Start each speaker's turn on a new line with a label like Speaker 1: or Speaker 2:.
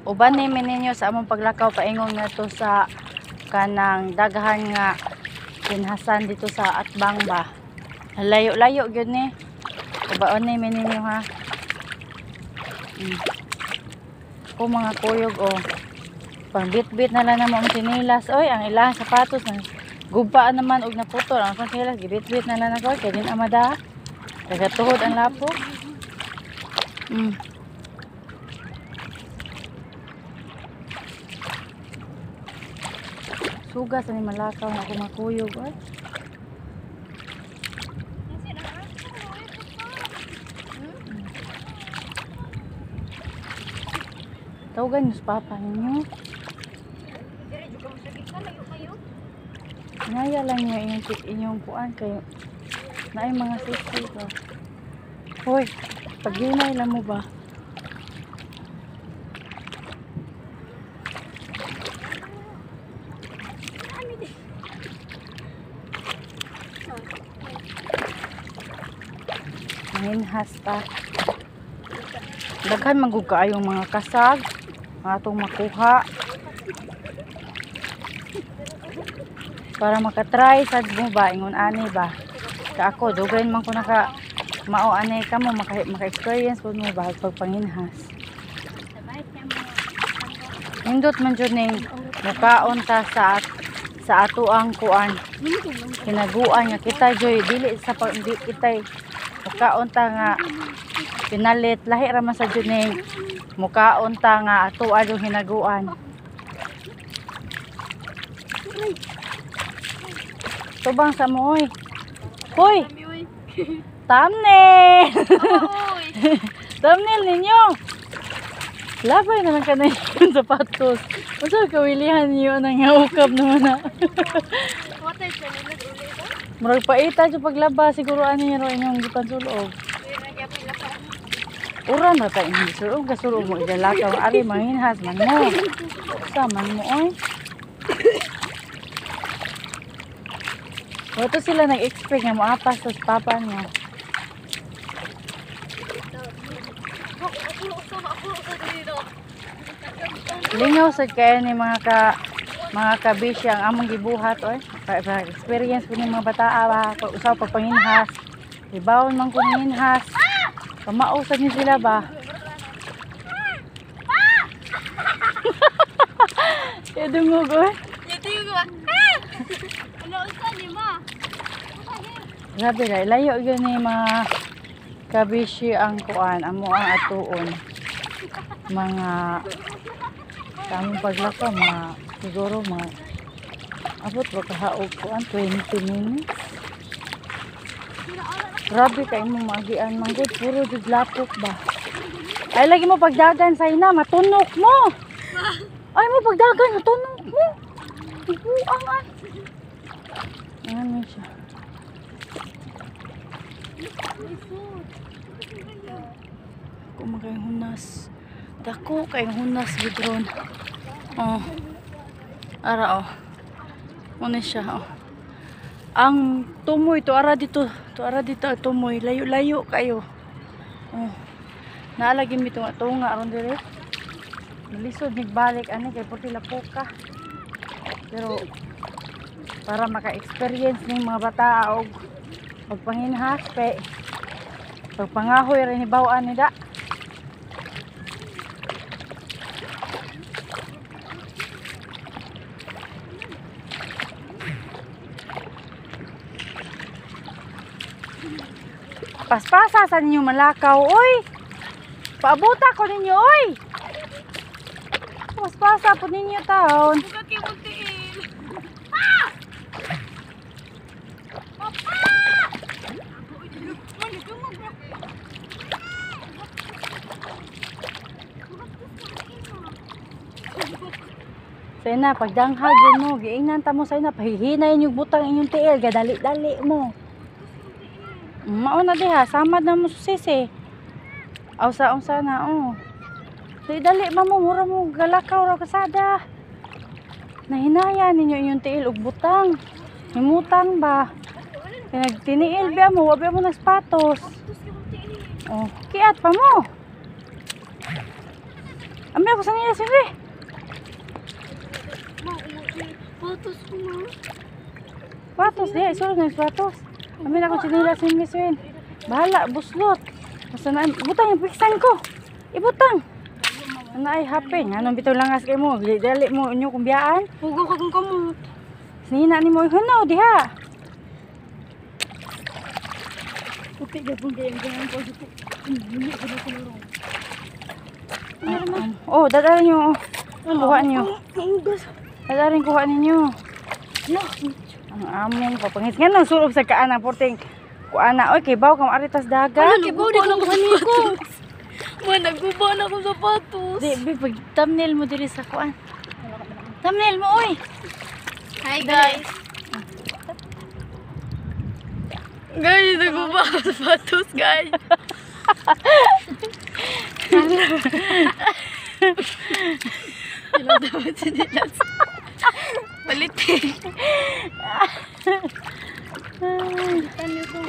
Speaker 1: Uban ni ninyo sa among paglakaw paingon nga to sa kanang daghan nga pinhasan dito sa Atbang ba. Layo-layo gyud ni. Ubaon ni ninyo ha. O mga kuyog o. Pangbit-bit na lang naman ang sinilas. Oy, ang ilang sapatos na gubaan naman og naputol ang sinilas gibit-bit na lang ako kay din amada. Tagatuhod ang lapo. Suga sa ni malakaw na kumakuyog ay. Tawagan niyo sa papa ninyo. Naya lang niya inyong kuan kayo. Naay mga safety ko. Hoy, paghinay lang mo ba? Manginhas pa. Daghan magug kaayong mga kasag, mga atong makuha. Para makatry sad mo ba ingon ani ba? Ka ako dugay man ko naka mao ani ka mo maka-experience pud mo ba pagpanginhas. Indot man jud ning mukaon ta sa ato ang kuan. Kinaguan nga kita joy dili sa di kita mukaon ta nga pinalit lahi ra man sa jud ning mukaon ta nga ato adong hinaguan. Tubang sa mo oy. Hoy. Thumbnail. Thumbnail ninyo. Labay naman ka na yung sapatos. Masa kawilihan niyo nang ukap naman na. Murag paita yung paglaba. Siguro ano yun inyong gipan sulog. Uran na tayo hindi sulog. Kasulog mo ilalakaw. Ari manginhas man mo. Sa man mo oy. Ito sila nag-expect nga maapas sa papa niya. Lingaw sad kaya ni mga kabisya ang among gibuhat oy. Experience ko ni mga bata ba usaw pagpanginhas. Ibawon man ko ninhas. Kamao sad ni sila ba. Edungog oy. Grabe ra, layo yun ni mga kabishi ang kuan, amo ang atuon. Mga tamang paglakaw, mga siguro mga abot ba kahaog kuan, 20 minutes. Grabe kayo mo magian, manggod, puro jud lapok ba. Ay, lagi mo pagdagan sa ina, matunok mo. Ay mo pagdagan, matunok mo. Ibuang ay. Ano siya? Kung makayong hunas. Dako kayong hunas bidron. Oh. Ara oh. Ano siya oh. Ang tumoy to ara dito. To ara dito tumoy. Layo-layo kayo. Oh. Naalagi mi tunga aron dire. Nalisod nigbalik ani kay puti lapuka. Pero para maka-experience ng mga bata og pagpanginhas kay pagpangahoy rin ibawaan nila. Paspasa sa ninyo malakaw oy. Paabuta ko ninyo oy. Paspasa po ninyo taon. Say na, pagdanghag yun mo, giingnan ta mo say na, pahihinayin yung butang inyong tiil, gadali-dali mo. Mauna diha, samad na mo susisi. Aw saong sana, oh. Say dali mo, mura mo, galakaw raw kasada. Nahinayan ninyo inyong tiil, ug butang. Himutang ba? Pinagtiniil biya mo, wabi mo na sapatos. Oh, kiat pa mo. Ami ako sa nila siyempre.
Speaker 2: Fotos ko na.
Speaker 1: Patos, di. Isulog na yung patos. Ami na ako sa nila siyempre. Bahala, buslot. Basta na, butang yung piksan ko. Ibutang. Ano ay happy. Anong bitaw langas kayo mo? Dali mo inyo kumbiyaan.
Speaker 2: Hugo ka kung kamot.
Speaker 1: Sinina ni mo yung hunaw, diha.
Speaker 2: Puti ka pong ganyan ko. Hindi ko na kulurong.
Speaker 1: Oh, dadarin nyo. Kuha nyo.
Speaker 2: Hugas.
Speaker 1: Dadarin kuha ninyo.
Speaker 2: No.
Speaker 1: Ang among papangis. Nga nang sulog sa kaana, porting. Kuana, oy, kibaw kang aritas dagat.
Speaker 2: Ano, kibaw di ko ko. Man, nagguba na akong sapatos.
Speaker 1: Di, pag thumbnail mo diri sa kuan. Thumbnail mo, oy.
Speaker 2: Hi guys. Guys, nagguba ako sa sapatos, guys. Hello, dapat sinilas. Palitin. Palitin ko.